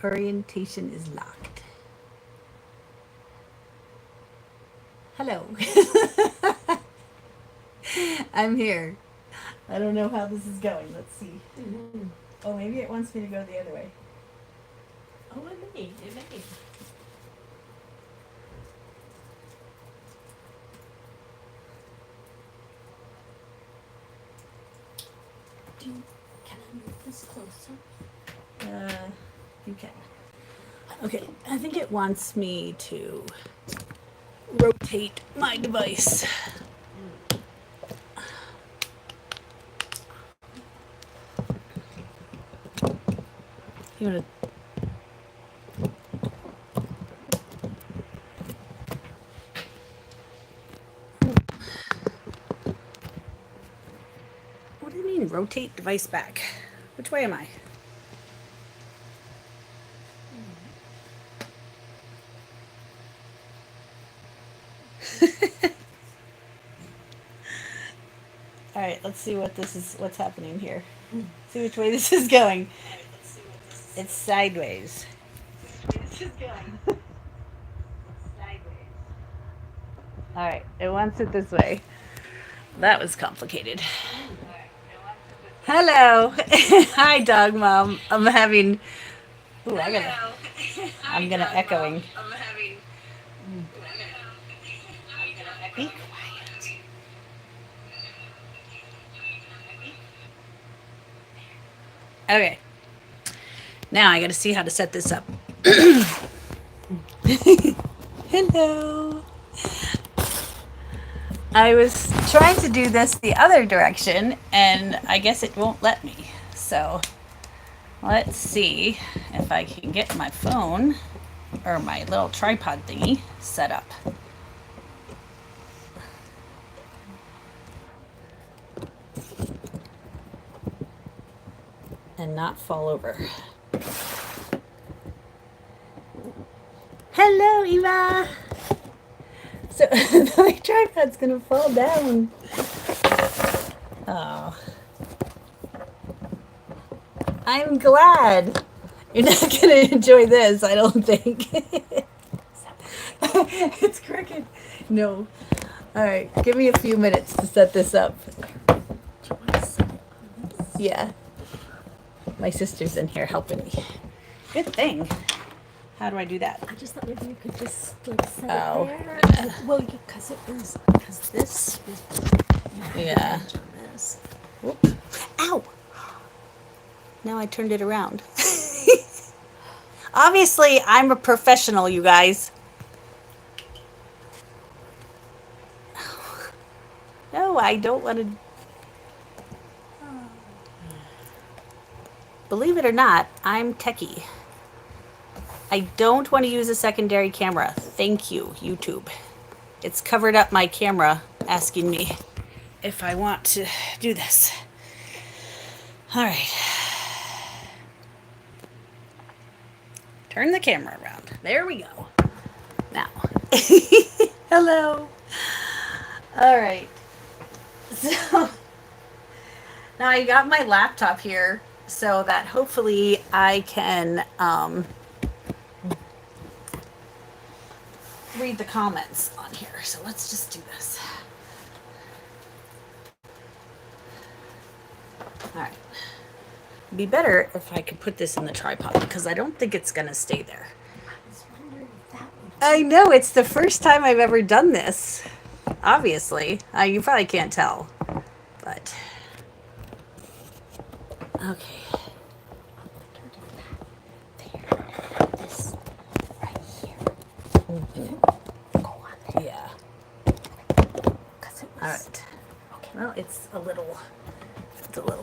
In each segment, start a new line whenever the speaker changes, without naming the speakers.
Orientation is locked. Hello. I'm here. I don't know how this is going. Let's see.
Mm-hmm.
Oh, maybe it wants me to go the other way.
Oh, it may. It may. Can I move this closer?
You can. Okay, I think it wants me to rotate my device. You want to? What do you mean, rotate device back? Which way am I? All right, let's see what this is. What's happening here? See which way this is going. It's sideways. This is going sideways. All right, it wants it this way. That was complicated. Hello. Hi, dog mom. I'm having. Ooh, I'm gonna echoing. I'm having. Be quiet. Okay. Now I got to see how to set this up. Hello. I was trying to do this the other direction, and I guess it won't let me. So let's see if I can get my phone or my little tripod thingy set up. And not fall over. Hello, Eva. So my tripod's gonna fall down. Oh. I'm glad. You're not gonna enjoy this, I don't think. It's crooked. No. Alright, give me a few minutes to set this up. Yeah. My sister's in here helping me. Good thing. How do I do that?
I just thought maybe you could just like set
Oh,
it there.
yeah.
Well, because this is
Yeah.
on this.
Whoop. Ow! Now I turned it around. Obviously, I'm a professional, you guys. No, I don't want to. Believe it or not, I'm techie. I don't want to use a secondary camera. Thank you, YouTube. It's covered up my camera asking me if I want to do this. All right. Turn the camera around. There we go. Now. Hello. All right. So now I got my laptop here so that hopefully I can read the comments on here. So let's just do this. All right. It'd be better if I could put this in the tripod because I don't think it's going to stay there.
I was wondering if that would.
I know, it's the first time I've ever done this. Obviously. You probably can't tell. But. Okay.
There. This right here.
Mm-hmm.
Go on there.
Yeah.
Because it was.
All right.
Okay.
Well, it's a little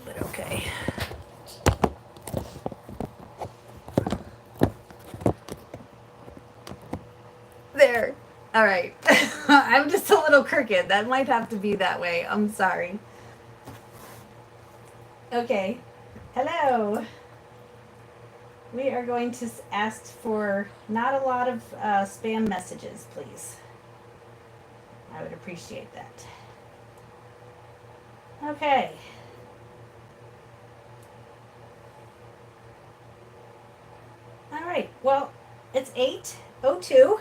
bit okay. There. All right. I'm just a little crooked. That might have to be that way. I'm sorry. Okay. Hello. We are going to ask for not a lot of spam messages, please. I would appreciate that. Okay. All right. right. Well, it's 8:02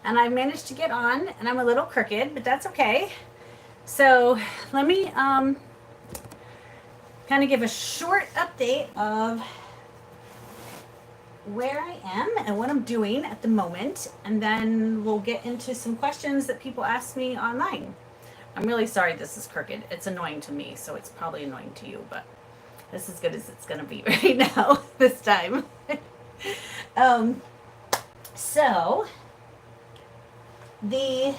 and I managed to get on and I'm a little crooked, but that's okay. So let me kind of give a short update of where I am and what I'm doing at the moment, and then we'll get into some questions that people ask me online. I'm really sorry this is crooked. It's annoying to me, so it's probably annoying to you, but this is as good as it's gonna be right now this time. So the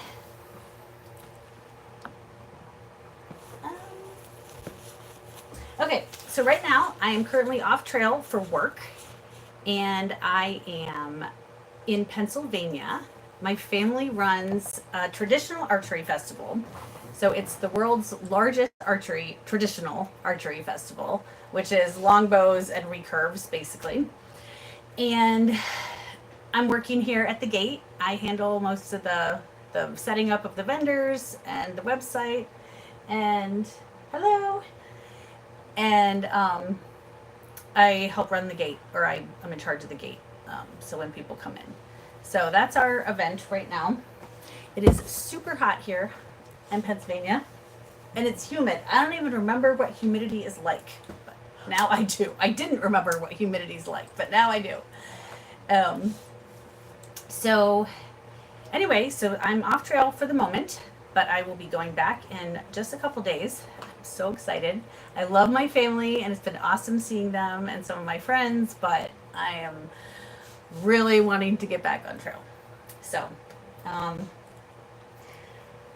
okay, so right now I am currently off trail for work, and I am in Pennsylvania. My family runs a traditional archery festival. So it's the world's largest traditional archery festival, which is longbows and recurves basically. And I'm working here at the gate. I handle most of the setting up of the vendors and the website, and hello. And I help run the gate, or I'm in charge of the gate. So when people come in. So that's our event right now. It is super hot here in Pennsylvania, and it's humid. I don't even remember what humidity is like, but now I do. I didn't remember what humidity is like, but now I do. So anyway, so I'm off trail for the moment, but I will be going back in just a couple days. I'm so excited. I love my family, and it's been awesome seeing them and some of my friends, but I am really wanting to get back on trail. So I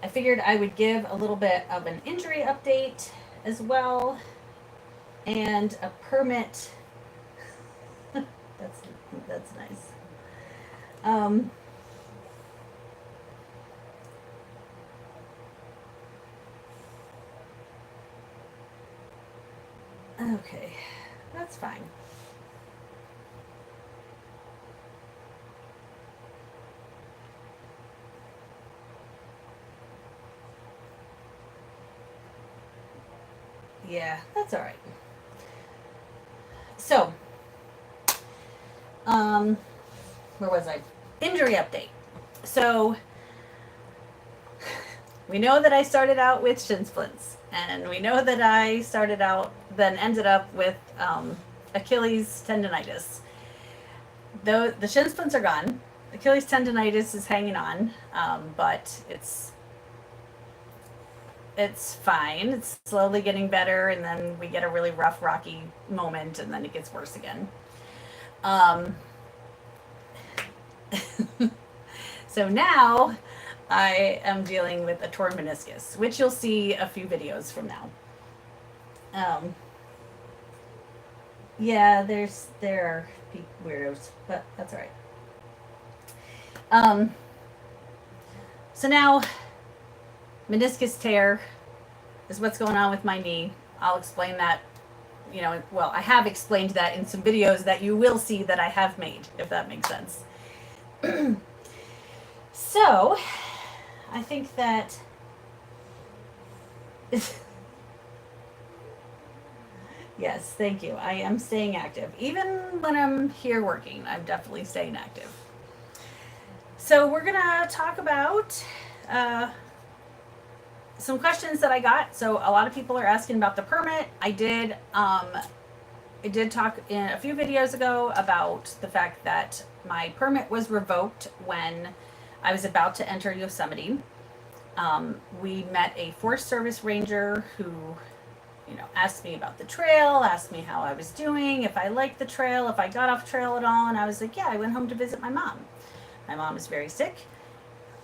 figured I would give a little bit of an injury update as well, and a permit. that's nice. Okay, that's fine. Yeah, that's all right. So, where was I? Injury update. So, we know that I started out with shin splints, and we know that I started out, then ended up with Achilles tendonitis. Though the shin splints are gone, Achilles tendonitis is hanging on, but it's fine. It's slowly getting better, and then we get a really rough, rocky moment, and then it gets worse again. So now I am dealing with a torn meniscus, which you'll see a few videos from now. Yeah, there are weirdos, but that's all right. So now meniscus tear is what's going on with my knee. I'll explain that, well, I have explained that in some videos that you will see that I have made, if that makes sense. So, I think that yes, thank you. I am staying active. Even when I'm here working, I'm definitely staying active. So we're going to talk about some questions that I got. So a lot of people are asking about the permit. I did talk in a few videos ago about the fact that my permit was revoked when I was about to enter Yosemite. We met a Forest Service ranger who, asked me about the trail, asked me how I was doing, if I liked the trail, if I got off trail at all, and I was like, yeah, I went home to visit my mom. My mom is very sick.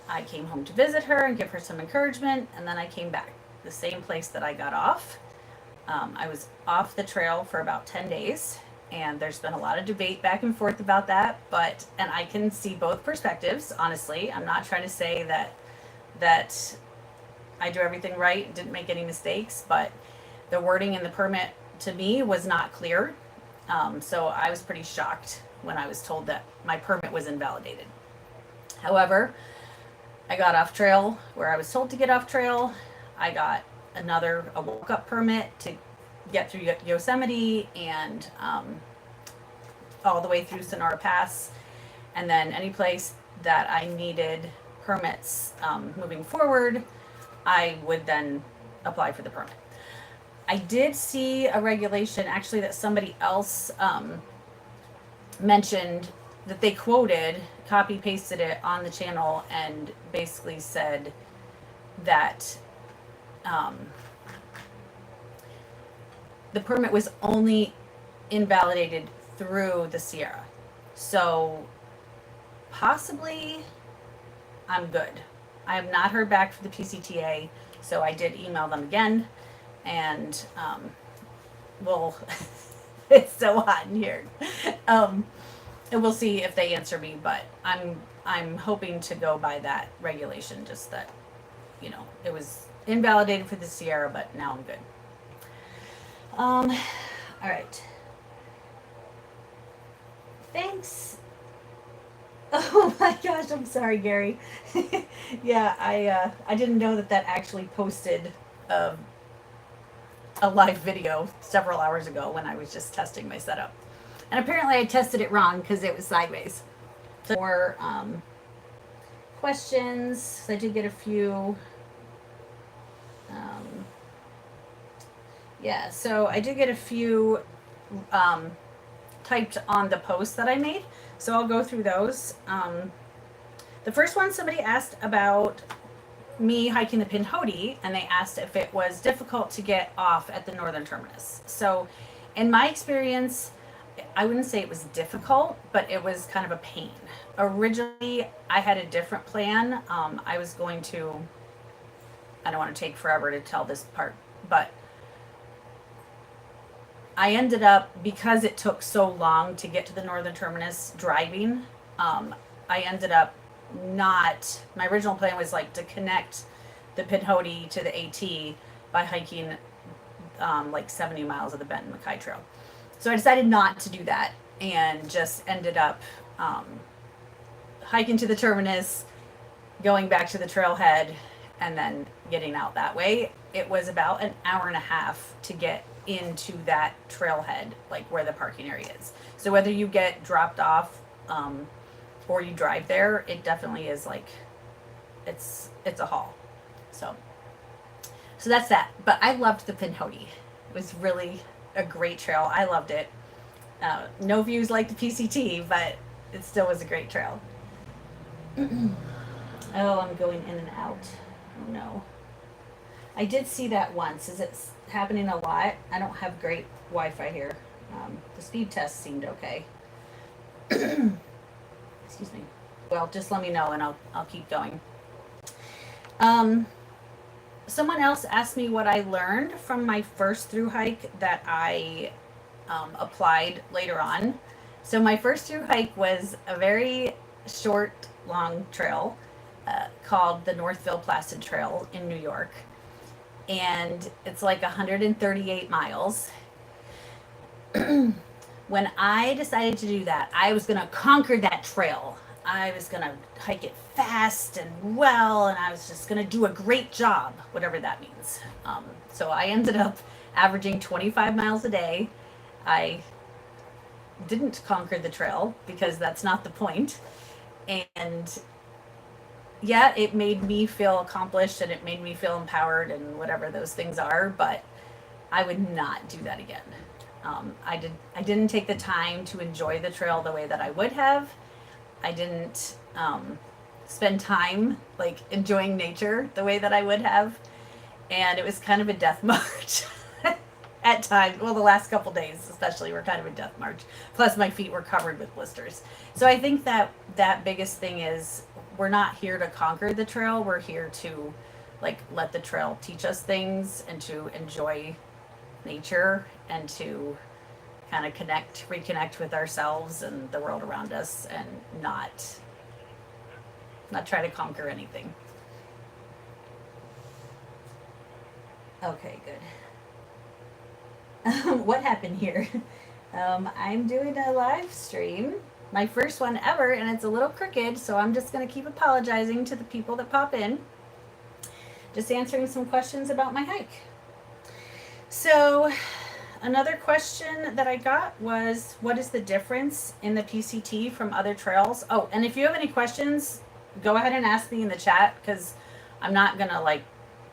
I came home to visit her and give her some encouragement, and then I came back, the same place that I got off. I was off the trail for about 10 days, and there's been a lot of debate back and forth about that, and I can see both perspectives, honestly. I'm not trying to say that I do everything right, didn't make any mistakes, but the wording in the permit to me was not clear. So I was pretty shocked when I was told that my permit was invalidated. However, I got off trail where I was told to get off trail. I got a walk-up permit to get through Yosemite and all the way through Sonora Pass. And then any place that I needed permits moving forward, I would then apply for the permit. I did see a regulation actually that somebody else mentioned, that they quoted, copy pasted it on the channel, and basically said that the permit was only invalidated through the Sierra. So possibly I'm good. I have not heard back from the PCTA, so I did email them again, and we'll it's so hot in here. And we'll see if they answer me, but I'm hoping to go by that regulation, just that, you know, it was invalidated for the Sierra, but now I'm good. All right. Thanks. Oh my gosh, I'm sorry, Gary. Yeah, I didn't know that actually posted a live video several hours ago when I was just testing my setup. And apparently I tested it wrong because it was sideways. So more questions. I did get a few. Yeah, so I did get a few typed on the post that I made. So I'll go through those. The first one, somebody asked about me hiking the Pinhoti, and they asked if it was difficult to get off at the northern terminus. So in my experience, I wouldn't say it was difficult, but it was kind of a pain. Originally, I had a different plan. I was going to, I don't want to take forever to tell this part, but I ended up, because it took so long to get to the northern terminus driving, I ended up not, my original plan was like to connect the Pinhoti to the AT by hiking like 70 miles of the Benton MacKay Trail. So I decided not to do that, and just ended up hiking to the terminus, going back to the trailhead, and then getting out that way. It was about an hour and a half to get into that trailhead, like where the parking area is. So whether you get dropped off or you drive there, it definitely is like, it's a haul. So that's that. But I loved the Pinhoti. It was really a great trail. I loved it. No views like the PCT, but it still was a great trail. Oh, I'm going in and out. Oh no. I did see that once. Is it happening a lot? I don't have great Wi-Fi here. The speed test seemed okay. Excuse me. Well, just let me know and I'll keep going. Someone else asked me what I learned from my first Thru-Hike that I applied later on. So my first Thru-Hike was a very short, long trail called the Northville Placid Trail in New York. And it's like 138 miles. When I decided to do that, I was going to conquer that trail. I was going to hike it fast and well, and I was just going to do a great job, whatever that means. So I ended up averaging 25 miles a day. I didn't conquer the trail because that's not the point. And yeah, it made me feel accomplished and it made me feel empowered and whatever those things are, but I would not do that again. I didn't take the time to enjoy the trail the way that I would have. I didn't spend time like enjoying nature the way that I would have. And it was kind of a death march at times. Well, the last couple days especially were kind of a death march. Plus my feet were covered with blisters. So I think that biggest thing is we're not here to conquer the trail. We're here to like let the trail teach us things and to enjoy nature and to kind of reconnect with ourselves and the world around us, and not try to conquer anything. Okay, good. What happened here? I'm doing a live stream, my first one ever, and it's a little crooked, so I'm just going to keep apologizing to the people that pop in. Just answering some questions about my hike. So, Another question that I got was, what is the difference in the PCT from other trails? Oh, and if you have any questions, go ahead and ask me in the chat, because I'm not gonna like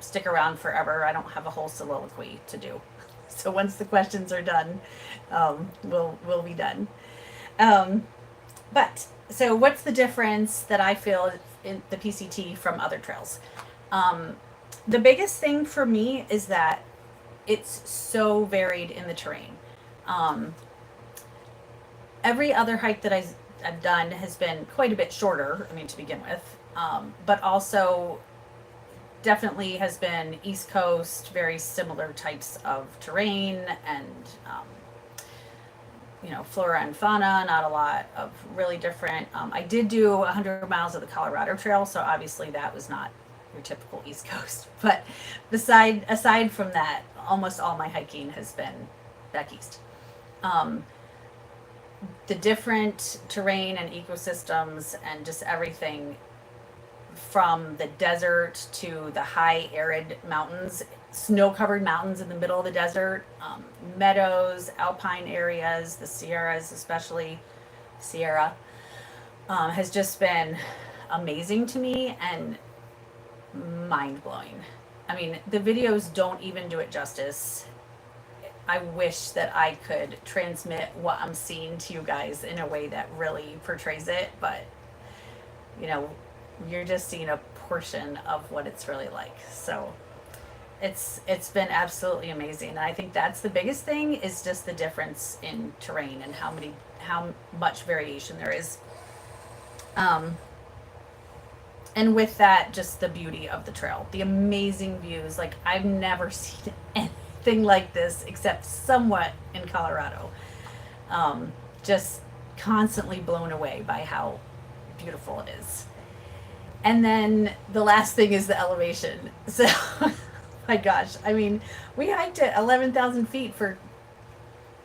stick around forever. I don't have a whole soliloquy to do. So once the questions are done, we'll be done. But so what's the difference that I feel in the PCT from other trails? The biggest thing for me is that it's so varied in the terrain. Um, every other hike that I've done has been quite a bit shorter, I mean, to begin with, but also definitely has been East Coast, very similar types of terrain and, flora and fauna, not a lot of really different. I did do 100 miles of the Colorado Trail, so obviously that was not your typical East Coast. But aside from that, almost all my hiking has been back east. The different terrain and ecosystems and just everything from the desert to the high arid mountains, snow-covered mountains in the middle of the desert, meadows, alpine areas, the Sierras, especially Sierra, has just been amazing to me and mind-blowing. I mean, the videos don't even do it justice. I wish that I could transmit what I'm seeing to you guys in a way that really portrays it, but you know, you're just seeing a portion of what it's really like. So it's been absolutely amazing. And I think that's the biggest thing, is just the difference in terrain and how much variation there is. And with that, just the beauty of the trail, the amazing views. Like, I've never seen anything like this except somewhat in Colorado. Just constantly blown away by how beautiful it is. And then the last thing is the elevation. So, my gosh, I mean, we hiked at 11,000 feet for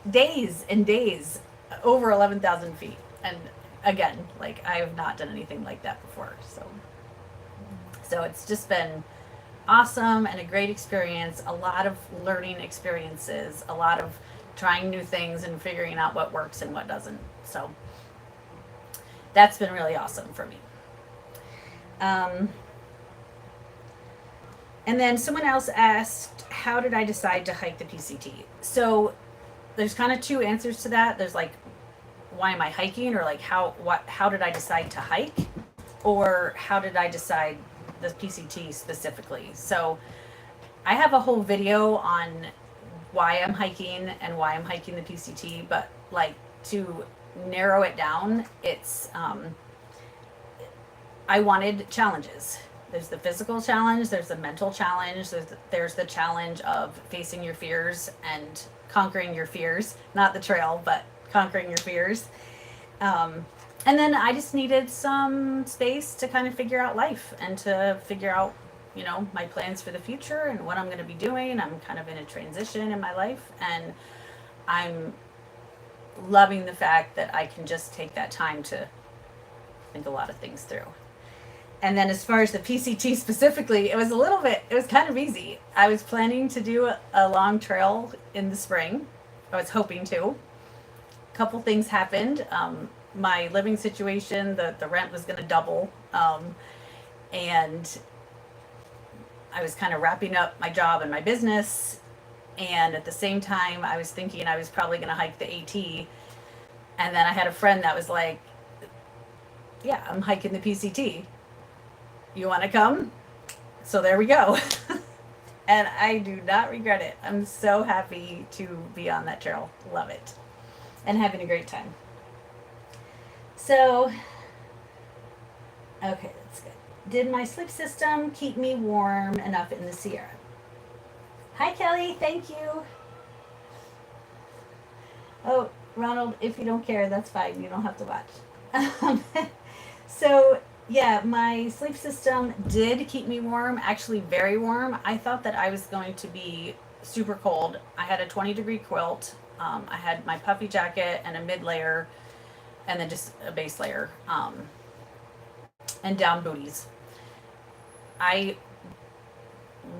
days and days, over 11,000 feet. And again, like, I have not done anything like that before. So it's just been awesome and a great experience, a lot of learning experiences, a lot of trying new things and figuring out what works and what doesn't. So that's been really awesome for me. And then someone else asked, how did I decide to hike the PCT? So there's kind of two answers to that. There's like, why am I hiking? Or like, how did I decide to hike? Or how did I decide the PCT specifically? So I have a whole video on why I'm hiking and why I'm hiking the PCT, but like, to narrow it down, it's, I wanted challenges. There's the physical challenge, there's the mental challenge, there's the challenge of facing your fears and conquering your fears, not the trail, but conquering your fears. And then I just needed some space to kind of figure out life and to figure out, my plans for the future and what I'm going to be doing. I'm kind of in a transition in my life, and I'm loving the fact that I can just take that time to think a lot of things through. And then as far as the PCT specifically, it was kind of easy. I was planning to do a long trail in the spring. I was hoping to. A couple things happened. My living situation, the rent was going to double. And I was kind of wrapping up my job and my business. And at the same time, I was thinking I was probably going to hike the AT. And then I had a friend that was like, yeah, I'm hiking the PCT. You want to come? So there we go. And I do not regret it. I'm so happy to be on that trail. Love it. And having a great time. So, okay, that's good. Did my sleep system keep me warm enough in the Sierra? Hi, Kelly. Thank you. Oh, Ronald, if you don't care, that's fine. You don't have to watch. So, yeah, my sleep system did keep me warm, actually very warm. I thought that I was going to be super cold. I had a 20-degree quilt. I had my puffy jacket and a mid layer, and then just a base layer, and down booties. I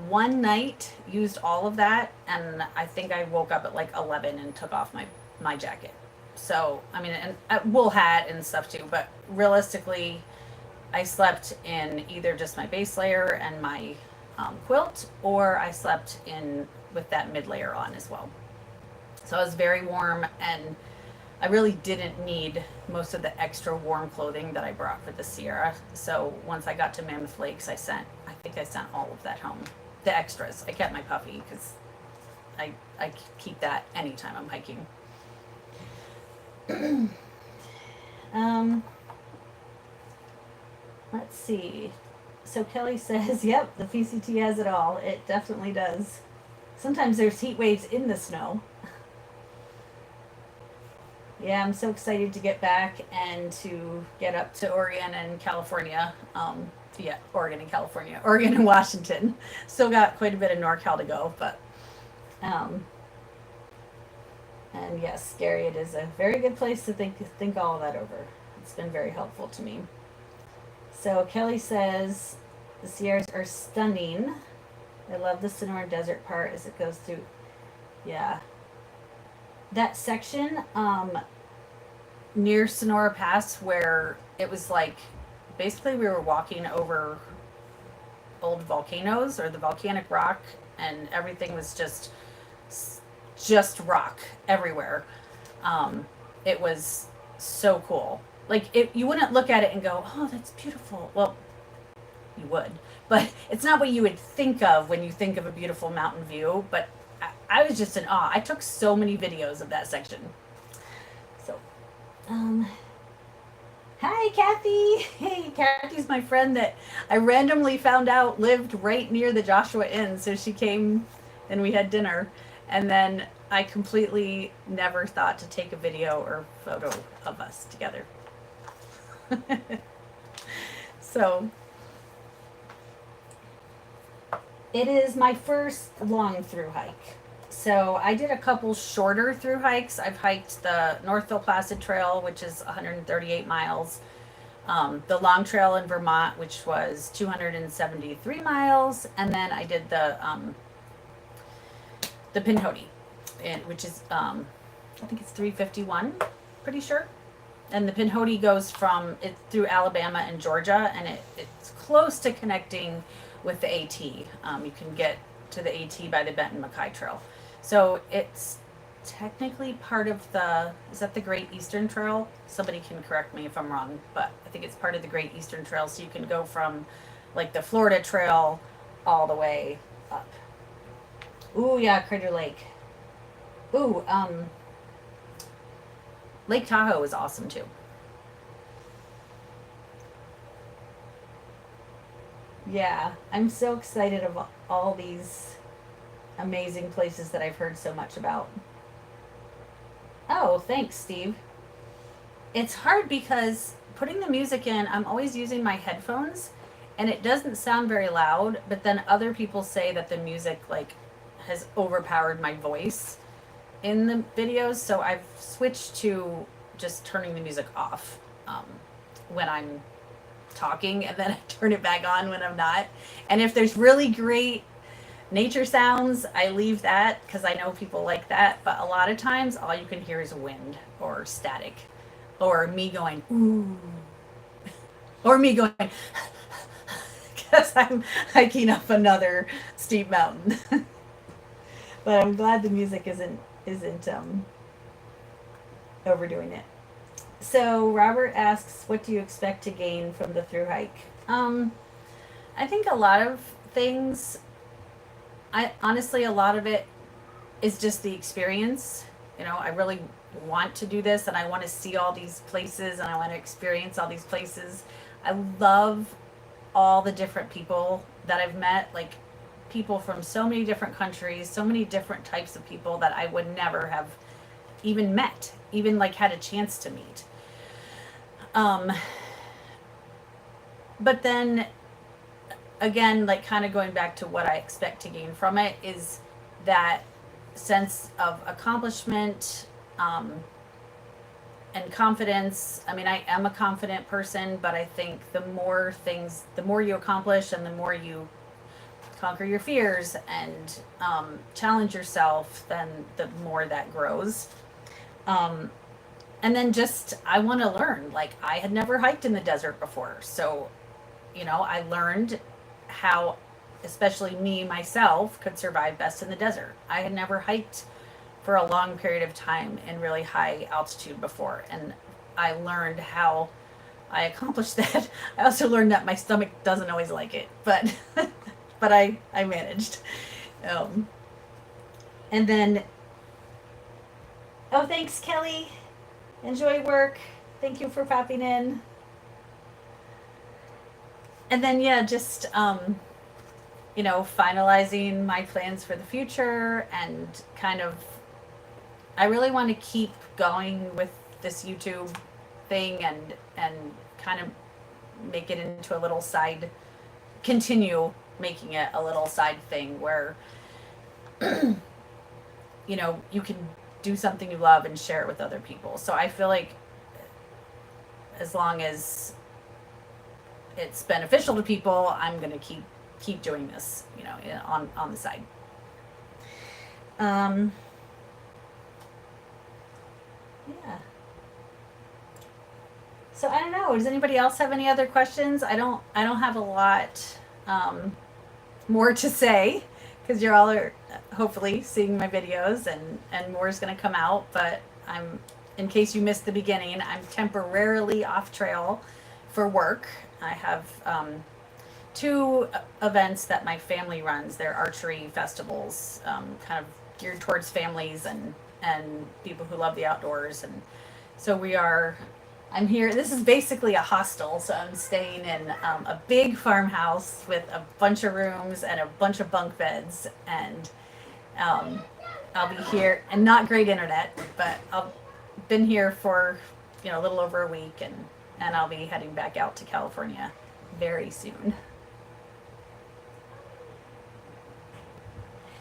one night used all of that, and I think I woke up at like 11 and took off my jacket. So I mean, and a wool hat and stuff too. But realistically, I slept in either just my base layer and my quilt, or I slept in with that mid layer on as well. So I was very warm, and I really didn't need most of the extra warm clothing that I brought for the Sierra. So once I got to Mammoth Lakes, I think I sent all of that home. The extras. I kept my puffy because I keep that anytime I'm hiking. Let's see. So Kelly says, yep, the PCT has it all. It definitely does. Sometimes there's heat waves in the snow. Yeah, I'm so excited to get back and to get up to Oregon and California. Yeah, Oregon and California. Oregon and Washington. Still got quite a bit of NorCal to go, but and yes, Gary, it is a very good place to think all of that over. It's been very helpful to me. So Kelly says the Sierras are stunning. I love the Sonora Desert part as it goes through. Yeah, that section near Sonora Pass where it was like basically we were walking over old volcanoes or the volcanic rock, and everything was just rock everywhere. It was so cool. Like you wouldn't look at it and go, "Oh, that's beautiful." Well, you would, but it's not what you would think of when you think of a beautiful mountain view. But I was just in awe. I took so many videos of that section. So, hi, Kathy. Hey, Kathy's my friend that I randomly found out lived right near the Joshua Inn. So she came and we had dinner. And then I completely never thought to take a video or photo of us together. So it is my first long through hike. So I did a couple shorter through hikes. I've hiked the Northville Placid Trail, which is 138 miles. The long trail in Vermont, which was 273 miles. And then I did the Pinhoti, which is, I think it's 351, pretty sure. And the Pinhoti goes from it through Alabama and Georgia, and it's close to connecting with the AT. You can get to the AT by the Benton Mackay Trail. So it's technically part of is that the Great Eastern Trail? Somebody can correct me if I'm wrong, but I think it's part of the Great Eastern Trail. So you can go from like the Florida Trail all the way up. Ooh, yeah, Crater Lake. Ooh, Lake Tahoe is awesome too. Yeah, I'm so excited about all these amazing places that I've heard so much about. Oh, thanks, Steve. It's hard because putting the music in, I'm always using my headphones and it doesn't sound very loud, but then other people say that the music like has overpowered my voice in the videos, so I've switched to just turning the music off when I'm talking, and then I turn it back on when I'm not. And if there's really great nature sounds, I leave that because I know people like that. But a lot of times, all you can hear is wind or static, or me going ooh, or me going because I'm hiking up another steep mountain. But I'm glad the music isn't overdoing it. So Robert asks, what do you expect to gain from the through hike? I think a lot of things. Honestly, a lot of it is just the experience. You know, I really want to do this, and I want to see all these places, and I want to experience all these places. I love all the different people that I've met, like people from so many different countries, so many different types of people that I would never have even met, even like had a chance to meet. But then again, like kind of going back to what I expect to gain from it is that sense of accomplishment, and confidence. I mean, I am a confident person, but I think the more you accomplish and the more you conquer your fears and challenge yourself, then the more that grows. And then just, I want to learn. Like, I had never hiked in the desert before. So, I learned how, especially me, myself, could survive best in the desert. I had never hiked for a long period of time in really high altitude before. And I learned how I accomplished that. I also learned that my stomach doesn't always like it, but but I managed. And then, oh, thanks, Kelly. Enjoy work. Thank you for popping in. And then, yeah, just finalizing my plans for the future, and kind of, I really want to keep going with this YouTube thing, and kind of make it into a little side, continue making it a little side thing where you can do something you love and share it with other people. So I feel like as long as it's beneficial to people, I'm going to keep doing this, on the side. Yeah. So I don't know. Does anybody else have any other questions? I don't have a lot more to say, because you're all hopefully seeing my videos, and more is going to come out. But in case you missed the beginning, I'm temporarily off trail for work. I have 2 events that my family runs. They're archery festivals, kind of geared towards families and people who love the outdoors. And so I'm here. This is basically a hostel, so I'm staying in a big farmhouse with a bunch of rooms and a bunch of bunk beds. And I'll be here, and not great internet, but I've been here for a little over a week, and I'll be heading back out to California very soon.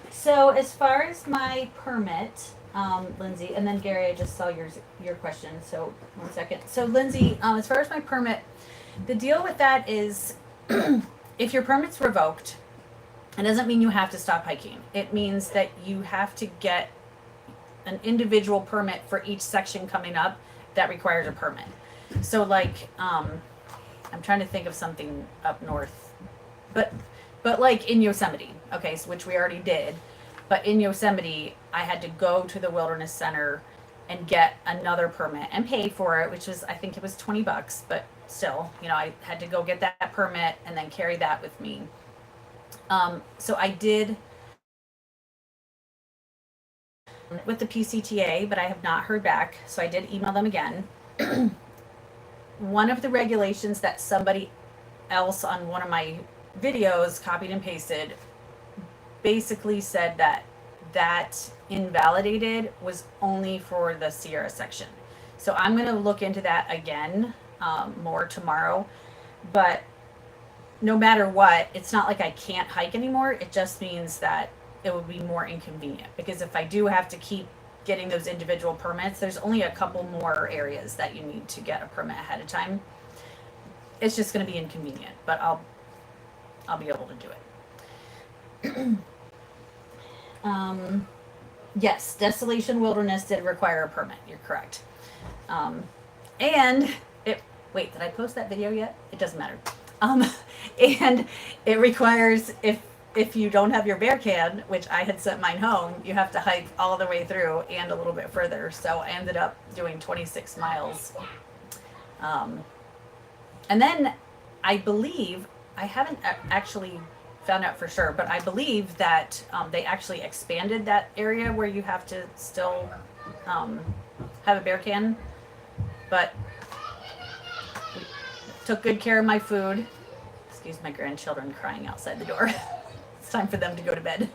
So as far as my permit, Lindsay, and then Gary, I just saw your question, so 1 second. So Lindsay, as far as my permit, the deal with that is if your permit's revoked, it doesn't mean you have to stop hiking. It means that you have to get an individual permit for each section coming up that requires a permit. So like, I'm trying to think of something up north, but like in Yosemite, okay, so which we already did. But in Yosemite, I had to go to the Wilderness Center and get another permit and pay for it, which was, I think it was $20, but still, I had to go get that permit and then carry that with me. So I did with the PCTA, but I have not heard back. So I did email them again. One of the regulations that somebody else on one of my videos copied and pasted basically said that invalidated was only for the Sierra section. So I'm going to look into that again more tomorrow. But no matter what, it's not like I can't hike anymore. It just means that it would be more inconvenient, because if I do have to keep getting those individual permits, there's only a couple more areas that you need to get a permit ahead of time. It's just going to be inconvenient, but I'll be able to do it. Yes, Desolation Wilderness did require a permit. You're correct. And wait, did I post that video yet? It doesn't matter. And it requires, if you don't have your bear can, which I had sent mine home, you have to hike all the way through and a little bit further. So I ended up doing 26 miles. And then I believe, I haven't actually found out for sure, but I believe that they actually expanded that area where you have to still have a bear can. But we took good care of my food. Excuse my grandchildren crying outside the door. It's time for them to go to bed.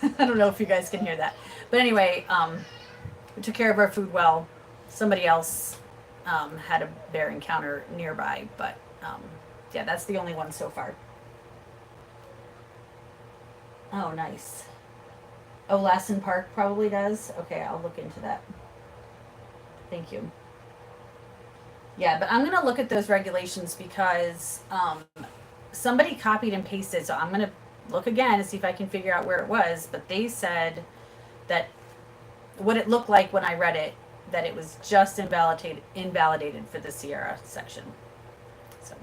I don't know if you guys can hear that. But anyway, we took care of our food well. Somebody else had a bear encounter nearby, but yeah, that's the only one so far. Oh, nice. Oh, Lassen Park probably does. Okay, I'll look into that. Thank you. Yeah, but I'm going to look at those regulations because somebody copied and pasted, so I'm going to look again to see if I can figure out where it was, but they said that what it looked like when I read it, that it was just invalidated for the Sierra section. So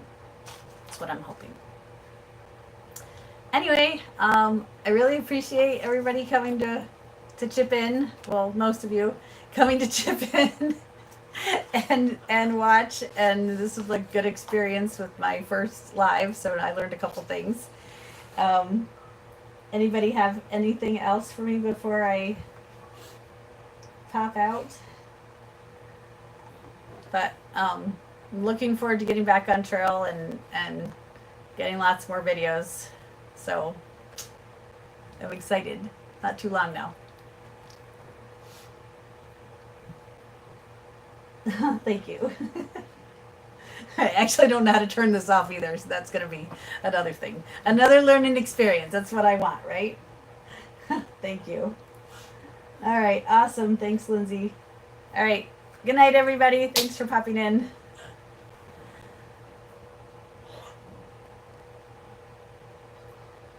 that's what I'm hoping. Anyway, I really appreciate everybody coming to chip in. Well, most of you coming to chip in and watch. And this was a good experience with my first live, so I learned a couple things. Anybody have anything else for me before I pop out? But I'm looking forward to getting back on trail and getting lots more videos. So I'm excited. Not too long now. Thank you. I actually don't know how to turn this off either, so that's going to be another thing. Another learning experience. That's what I want, right? Thank you. All right. Awesome. Thanks, Lindsay. All right. Good night, everybody. Thanks for popping in.